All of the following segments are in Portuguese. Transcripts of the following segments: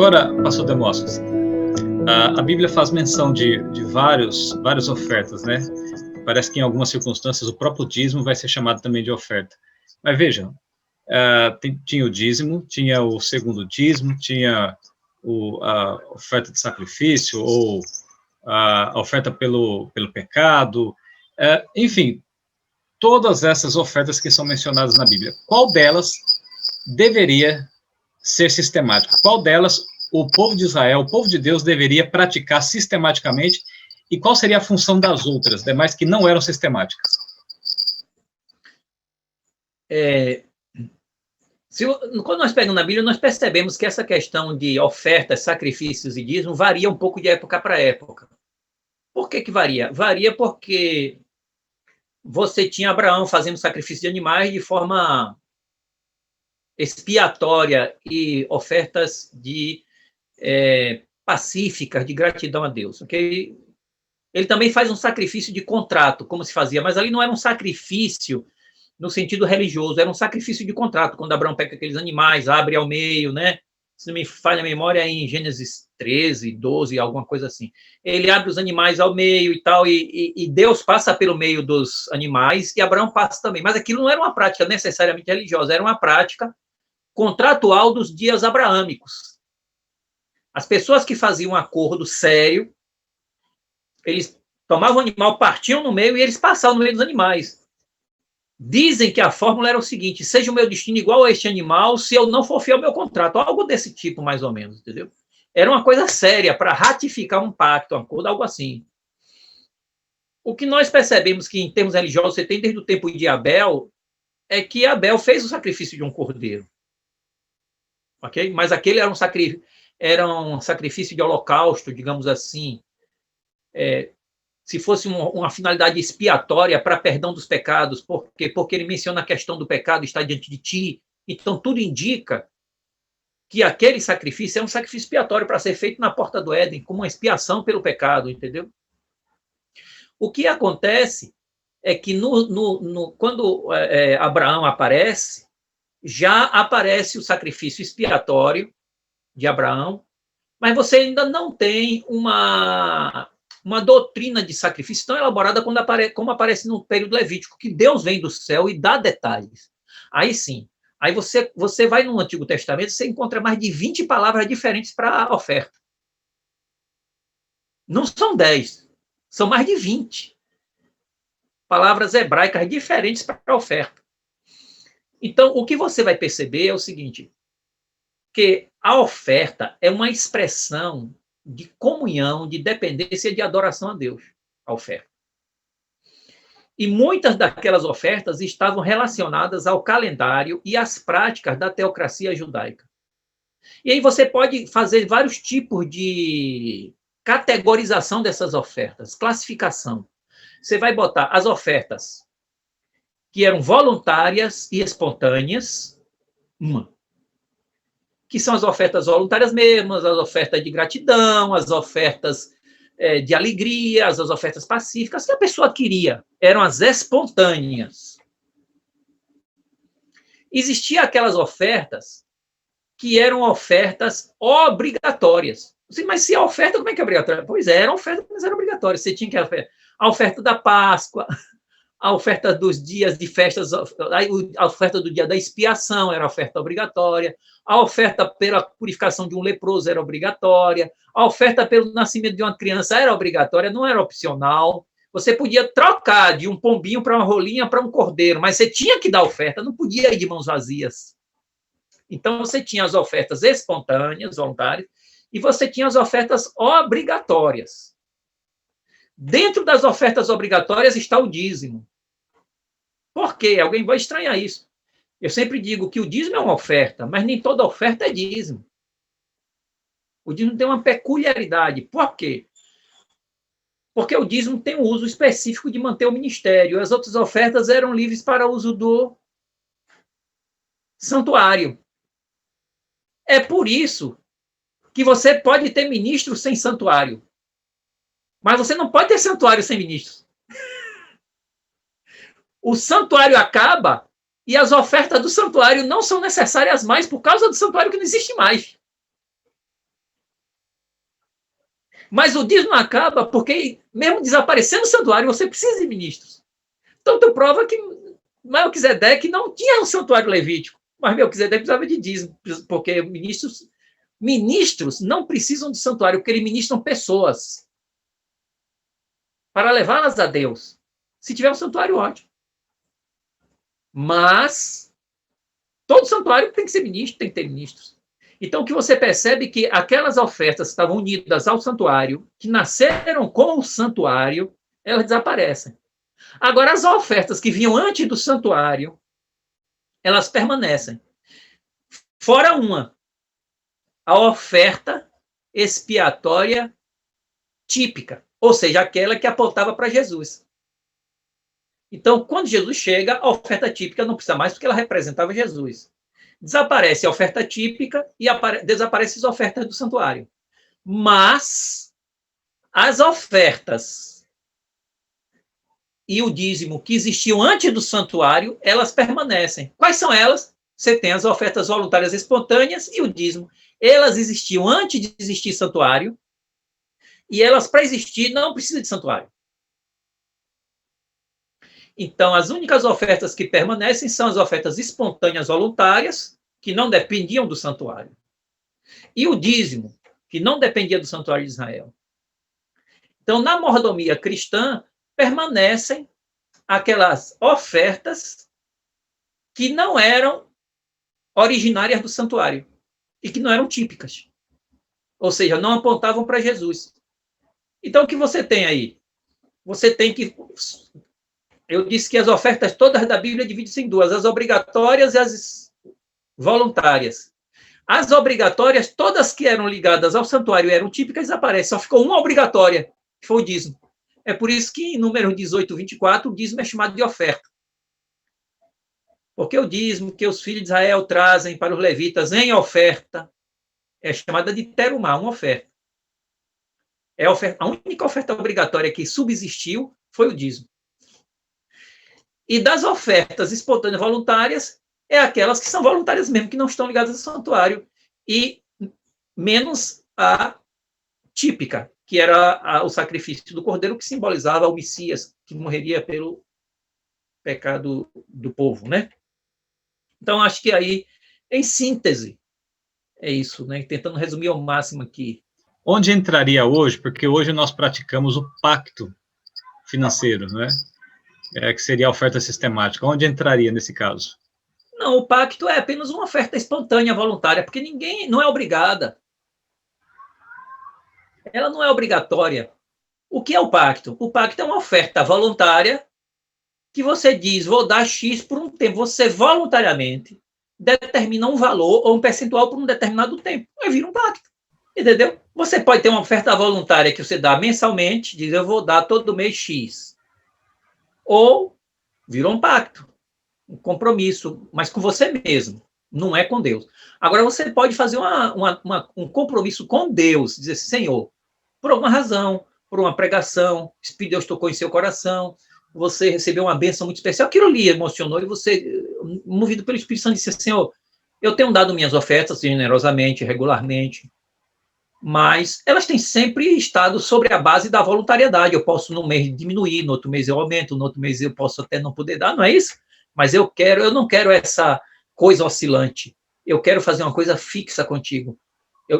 Agora, pastor Demóstenes, a Bíblia faz menção de várias ofertas, né? Parece que em algumas circunstâncias o próprio dízimo vai ser chamado também de oferta. Mas vejam, tinha o dízimo, tinha o segundo dízimo, tinha a oferta de sacrifício, ou a oferta pelo pecado, enfim, todas essas ofertas que são mencionadas na Bíblia. Qual delas deveria ser sistemática? Qual delas o povo de Israel, o povo de Deus, deveria praticar sistematicamente, e qual seria a função das outras, demais que não eram sistemáticas? Quando nós pegamos na Bíblia, nós percebemos que essa questão de ofertas, sacrifícios e dízimo varia um pouco de época para época. Por que varia? Varia porque você tinha Abraão fazendo sacrifício de animais de forma expiatória e ofertas pacíficas, de gratidão a Deus. Okay? Ele também faz um sacrifício de contrato, como se fazia, mas ali não era um sacrifício no sentido religioso, era um sacrifício de contrato, quando Abraão pega aqueles animais, abre ao meio, né? Se não me falha a memória, em Gênesis 13, 12, alguma coisa assim. Ele abre os animais ao meio e tal, e Deus passa pelo meio dos animais, e Abraão passa também. Mas aquilo não era uma prática necessariamente religiosa, era uma prática contratual dos dias abraâmicos. As pessoas que faziam um acordo sério, eles tomavam o animal, partiam no meio e eles passavam no meio dos animais. Dizem que a fórmula era o seguinte: seja o meu destino igual a este animal se eu não for fiel ao meu contrato. Algo desse tipo, mais ou menos, entendeu? Era uma coisa séria para ratificar um pacto, um acordo, algo assim. O que nós percebemos que, em termos religiosos, você tem desde o tempo de Abel, é que Abel fez o sacrifício de um cordeiro. Ok? Mas aquele era um sacrifício de holocausto, digamos assim. Se fosse uma finalidade expiatória para perdão dos pecados, porque ele menciona a questão do pecado está diante de ti, então tudo indica que aquele sacrifício é um sacrifício expiatório para ser feito na porta do Éden, como uma expiação pelo pecado, entendeu? O que acontece é que quando Abraão aparece, já aparece o sacrifício expiatório de Abraão, mas você ainda não tem uma doutrina de sacrifício tão elaborada como aparece no período levítico, que Deus vem do céu e dá detalhes. Aí sim, aí você vai no Antigo Testamento, você encontra mais de 20 palavras diferentes para a oferta. Não são 10, são mais de 20 palavras hebraicas diferentes para a oferta. Então, o que você vai perceber é o seguinte, que a oferta é uma expressão de comunhão, de dependência e de adoração a Deus, a oferta. E muitas daquelas ofertas estavam relacionadas ao calendário e às práticas da teocracia judaica. E aí você pode fazer vários tipos de categorização dessas ofertas, classificação. Você vai botar as ofertas que eram voluntárias e espontâneas, que são as ofertas voluntárias mesmo, as ofertas de gratidão, as ofertas de alegria, as ofertas pacíficas, que a pessoa queria, eram as espontâneas. Existiam aquelas ofertas que eram ofertas obrigatórias. Mas se a oferta, como é que é obrigatória? Pois é, era oferta, mas era obrigatória. Você tinha que a oferta da Páscoa, a oferta dos dias de festas, a oferta do dia da expiação era oferta obrigatória, a oferta pela purificação de um leproso era obrigatória, a oferta pelo nascimento de uma criança era obrigatória, não era opcional. Você podia trocar de um pombinho para uma rolinha para um cordeiro, mas você tinha que dar oferta, não podia ir de mãos vazias. Então, você tinha as ofertas espontâneas, voluntárias, e você tinha as ofertas obrigatórias. Dentro das ofertas obrigatórias está o dízimo. Por quê? Alguém vai estranhar isso. Eu sempre digo que o dízimo é uma oferta, mas nem toda oferta é dízimo. O dízimo tem uma peculiaridade. Por quê? Porque o dízimo tem um uso específico de manter o ministério. As outras ofertas eram livres para uso do santuário. É por isso que você pode ter ministro sem santuário. Mas você não pode ter santuário sem ministros. O santuário acaba e as ofertas do santuário não são necessárias mais por causa do santuário que não existe mais. Mas o dízimo acaba porque, mesmo desaparecendo o santuário, você precisa de ministros. Então, tu prova que Melquisedeque não tinha um santuário levítico, mas Melquisedeque precisava de dízimo, porque ministros não precisam de santuário, porque eles ministram pessoas para levá-las a Deus. Se tiver um santuário, ótimo. Mas todo santuário tem que ser ministro, tem que ter ministros. Então, o que você percebe é que aquelas ofertas que estavam unidas ao santuário, que nasceram com o santuário, elas desaparecem. Agora, as ofertas que vinham antes do santuário, elas permanecem. Fora uma, a oferta expiatória típica, ou seja, aquela que apontava para Jesus. Então, quando Jesus chega, a oferta típica não precisa mais, porque ela representava Jesus. Desaparece a oferta típica e desaparecem as ofertas do santuário. Mas as ofertas e o dízimo que existiam antes do santuário, elas permanecem. Quais são elas? Você tem as ofertas voluntárias espontâneas e o dízimo. Elas existiam antes de existir santuário, e elas, para existir, não precisam de santuário. Então, as únicas ofertas que permanecem são as ofertas espontâneas voluntárias, que não dependiam do santuário. E o dízimo, que não dependia do santuário de Israel. Então, na mordomia cristã, permanecem aquelas ofertas que não eram originárias do santuário e que não eram típicas. Ou seja, não apontavam para Jesus. Então, o que você tem aí? Você tem que... Eu disse que as ofertas todas da Bíblia dividem-se em duas, as obrigatórias e as voluntárias. As obrigatórias, todas que eram ligadas ao santuário eram típicas, desaparecem. Só ficou uma obrigatória, que foi o dízimo. É por isso que em Números 18, 24, o dízimo é chamado de oferta. Porque o dízimo que os filhos de Israel trazem para os levitas em oferta é chamada de terumá, uma oferta. A única oferta obrigatória que subsistiu foi o dízimo. E das ofertas espontâneas voluntárias, é aquelas que são voluntárias mesmo, que não estão ligadas ao santuário, e menos a típica, que era o sacrifício do cordeiro, que simbolizava o Messias, que morreria pelo pecado do povo, né? Então, acho que aí, em síntese, é isso, né? Tentando resumir ao máximo aqui. Onde entraria hoje? Porque hoje nós praticamos o pacto financeiro, né? Que seria a oferta sistemática. Onde entraria nesse caso? Não, o pacto é apenas uma oferta espontânea, voluntária, porque ninguém não é obrigada. Ela não é obrigatória. O que é o pacto? O pacto é uma oferta voluntária que você diz, vou dar X por um tempo. Você voluntariamente determina um valor ou um percentual por um determinado tempo. Aí vira um pacto. Entendeu? Você pode ter uma oferta voluntária que você dá mensalmente, diz, eu vou dar todo mês X. Ou virou um pacto, um compromisso, mas com você mesmo, não é com Deus. Agora, você pode fazer um compromisso com Deus, dizer assim, Senhor, por alguma razão, por uma pregação, o Espírito de Deus tocou em seu coração, você recebeu uma bênção muito especial, aquilo ali emocionou, e você, movido pelo Espírito Santo, disse, Senhor, eu tenho dado minhas ofertas generosamente, regularmente, mas elas têm sempre estado sobre a base da voluntariedade. Eu posso, num mês, diminuir, no outro mês eu aumento, no outro mês eu posso até não poder dar, não é isso? Mas eu não quero essa coisa oscilante. Eu quero fazer uma coisa fixa contigo.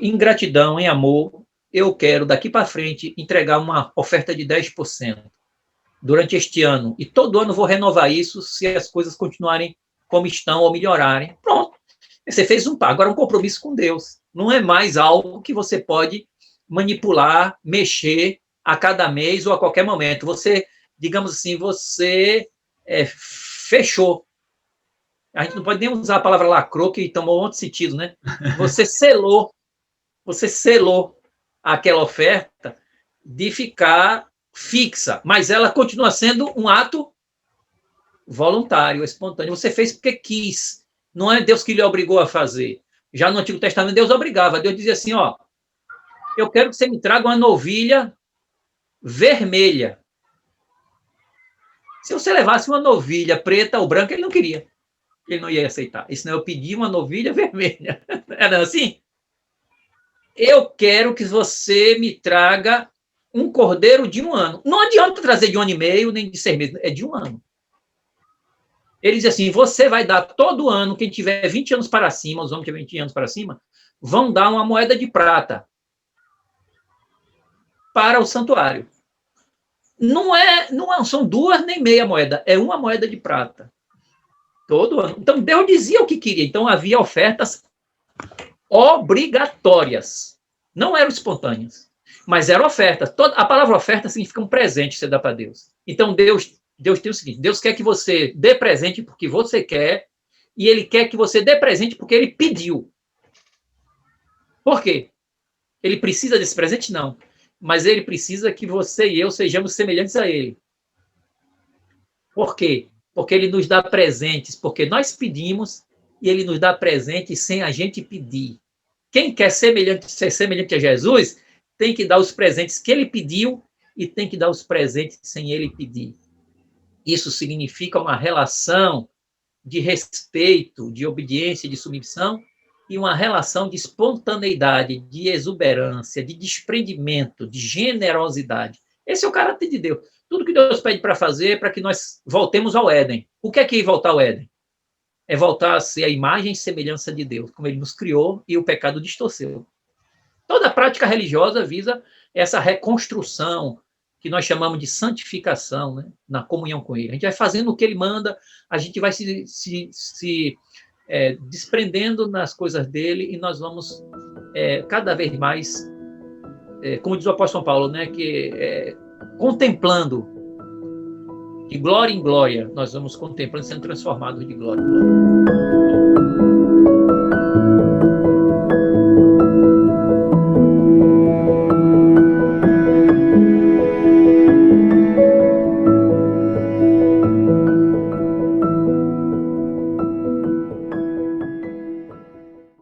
Em gratidão, em amor, eu quero, daqui para frente, entregar uma oferta de 10% durante este ano. E todo ano vou renovar isso se as coisas continuarem como estão ou melhorarem. Pronto. Você fez agora um compromisso com Deus. Não é mais algo que você pode manipular, mexer a cada mês ou a qualquer momento. Você, digamos assim, você fechou. A gente não pode nem usar a palavra lacrou, que tomou outro sentido, né? Você selou aquela oferta de ficar fixa, mas ela continua sendo um ato voluntário, espontâneo. Você fez porque quis. Não é Deus que lhe obrigou a fazer. Já no Antigo Testamento, Deus obrigava. Deus dizia assim, ó, eu quero que você me traga uma novilha vermelha. Se você levasse uma novilha preta ou branca, ele não queria. Ele não ia aceitar. E senão eu pedi uma novilha vermelha. Era assim? eu quero que você me traga um cordeiro de 1 ano. Não adianta trazer de 1 ano e meio, nem de 6 meses, é de 1 ano. Ele diz assim, você vai dar todo ano, quem tiver 20 anos para cima, os homens que tiverem 20 anos para cima, vão dar uma moeda de prata para o santuário. Não são 2 nem meia moeda, é 1 moeda de prata. Todo ano. Então, Deus dizia o que queria. Então, havia ofertas obrigatórias. Não eram espontâneas, mas eram ofertas. A palavra oferta significa um presente que você dá para Deus. Então, Deus tem o seguinte, Deus quer que você dê presente porque você quer, e Ele quer que você dê presente porque Ele pediu. Por quê? Ele precisa desse presente? Não. Mas Ele precisa que você e eu sejamos semelhantes a Ele. Por quê? Porque Ele nos dá presentes, porque nós pedimos e Ele nos dá presentes sem a gente pedir. Quem quer ser semelhante a Jesus tem que dar os presentes que Ele pediu e tem que dar os presentes sem Ele pedir. Isso significa uma relação de respeito, de obediência, de submissão e uma relação de espontaneidade, de exuberância, de desprendimento, de generosidade. Esse é o caráter de Deus. Tudo que Deus pede para fazer é para que nós voltemos ao Éden. O que é voltar ao Éden? É voltar a ser a imagem e semelhança de Deus, como Ele nos criou e o pecado distorceu. Toda a prática religiosa visa essa reconstrução, que nós chamamos de santificação, né, na comunhão com Ele. A gente vai fazendo o que Ele manda, a gente vai se desprendendo nas coisas dEle e nós vamos cada vez mais, como diz o apóstolo Paulo, né, contemplando, de glória em glória, nós vamos contemplando, sendo transformados de glória em glória.